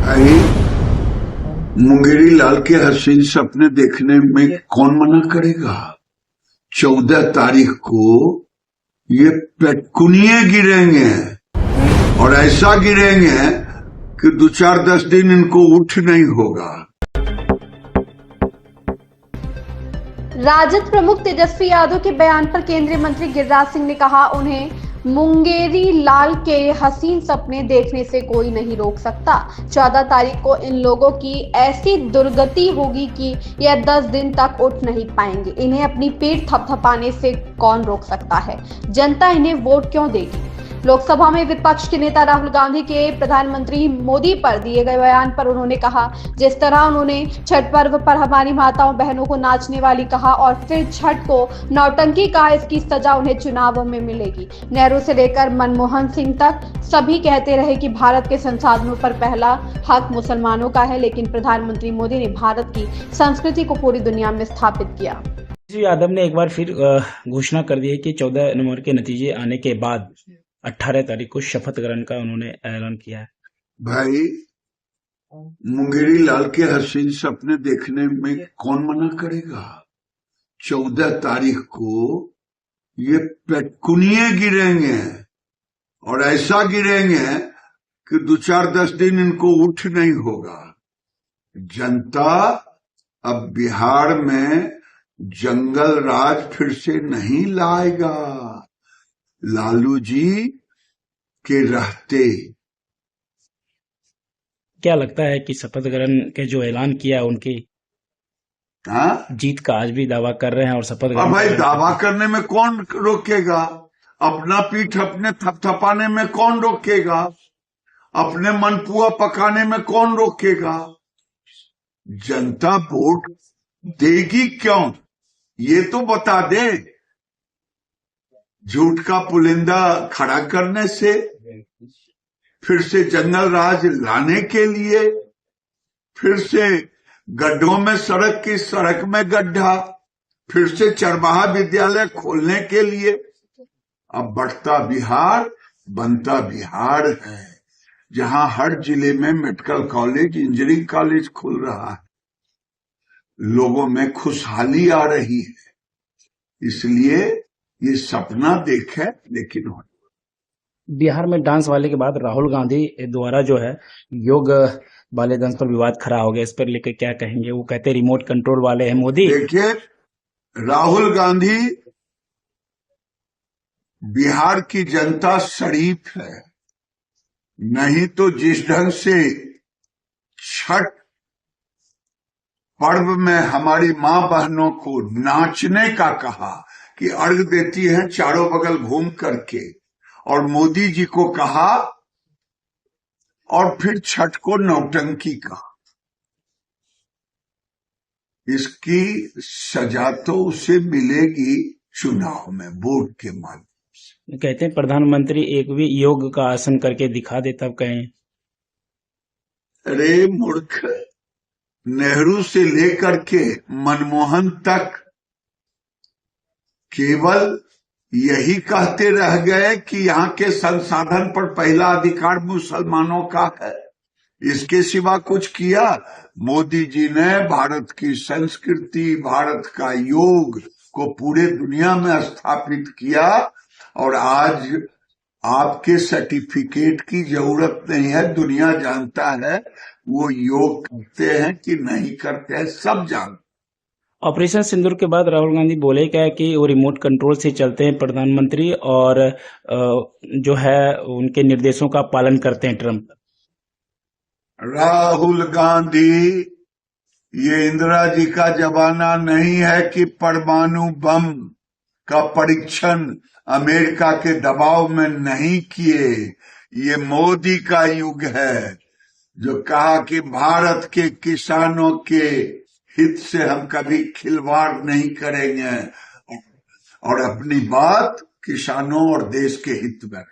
भाई, मुंगेरी लाल के हसीन सपने देखने में कौन मना करेगा। 14 तारीख को ये पेटकुनिये गिरेंगे और ऐसा गिरेंगे कि 2-4-10 दिन इनको उठ नहीं होगा। राजद प्रमुख तेजस्वी यादव के बयान पर केंद्रीय मंत्री गिरिराज सिंह ने कहा, उन्हें मुंगेरी लाल के हसीन सपने देखने से कोई नहीं रोक सकता। 14 तारीख को इन लोगों की ऐसी दुर्गति होगी कि यह 10 दिन तक उठ नहीं पाएंगे। इन्हें अपनी पीठ थपथपाने से कौन रोक सकता है। जनता इन्हें वोट क्यों देगी। लोकसभा में विपक्ष के नेता राहुल गांधी के प्रधानमंत्री मोदी पर दिए गए बयान पर उन्होंने कहा, जिस तरह उन्होंने छठ पर्व पर हमारी माताओं बहनों को नाचने वाली कहा और फिर छठ को नौटंकी कहा, इसकी सजा उन्हें चुनावों में मिलेगी। नेहरू से लेकर मनमोहन सिंह तक सभी कहते रहे कि भारत के संसाधनों पर पहला हक मुसलमानों का है, लेकिन प्रधानमंत्री मोदी ने भारत की संस्कृति को पूरी दुनिया में स्थापित किया। यादव ने एक बार फिर घोषणा कर दी है कि 14 नवंबर के नतीजे आने के बाद 18 तारीख को शपथ ग्रहण का उन्होंने ऐलान किया है। भाई, मुंगेरी लाल के हसीन सपने देखने में कौन मना करेगा। 14 तारीख को ये पेटकुनिये गिरेंगे और ऐसा गिरेंगे कि 2-4-10 दिन इनको उठ नहीं होगा। जनता अब बिहार में जंगल राज फिर से नहीं लाएगा। लालू जी के रहते। क्या लगता है कि शपथ ग्रहण के जो ऐलान किया उनकी जीत का आज भी दावा कर रहे हैं और शपथ ग्रहण भाई, दावा करने में कौन रोकेगा। अपना पीठ अपने थपथपाने में कौन रोकेगा। अपने मनपुआ पकाने में कौन रोकेगा। जनता वोट देगी क्यों, ये तो बता दे। झूठ का पुलिंदा खड़ा करने से, फिर से जंगल राज लाने के लिए, फिर से गड्ढों में सड़क की सड़क में गड्ढा, फिर से चरवाहा विद्यालय खोलने के लिए। अब बढ़ता बिहार बनता बिहार है, जहां हर जिले में मेडिकल कॉलेज, इंजीनियरिंग कॉलेज खुल रहा है। लोगों में खुशहाली आ रही है। इसलिए ये सपना देखे लेकिन हो। बिहार में डांस वाले के बाद राहुल गांधी द्वारा जो है योग वाले डांस पर विवाद खड़ा हो गया, इस पर लेकर क्या कहेंगे। वो कहते हैं रिमोट कंट्रोल वाले हैं मोदी। देखिए, राहुल गांधी, बिहार की जनता शरीफ है। नहीं तो जिस ढंग से छठ पर्व में हमारी मां बहनों को नाचने का कहा कि अर्घ देती हैं चारों बगल घूम करके, और मोदी जी को कहा, और फिर छठ को नौटंकी कहा। इसकी सजा तो उसे मिलेगी चुनाव में वोट के माध्यम से। कहते हैं प्रधानमंत्री एक भी योग का आसन करके दिखा दे तब कहें। अरे मूर्ख, नेहरू से लेकर के मनमोहन तक केवल यही कहते रह गए कि यहाँ के संसाधन पर पहला अधिकार मुसलमानों का है। इसके सिवा कुछ किया। मोदी जी ने भारत की संस्कृति, भारत का योग को पूरे दुनिया में स्थापित किया, और आज आपके सर्टिफिकेट की जरूरत नहीं है। दुनिया जानता है वो योग करते हैं कि नहीं करते हैं, सब जानते। ऑपरेशन सिंदूर के बाद राहुल गांधी बोले क्या कि वो रिमोट कंट्रोल से चलते हैं प्रधानमंत्री, और जो है उनके निर्देशों का पालन करते हैं ट्रंप। राहुल गांधी, ये इंदिरा जी का जमाना नहीं है कि परमाणु बम का परीक्षण अमेरिका के दबाव में नहीं किए। ये मोदी का युग है, जो कहा कि भारत के किसानों के हित से हम कभी खिलवाड़ नहीं करेंगे, और अपनी बात किसानों और देश के हित में।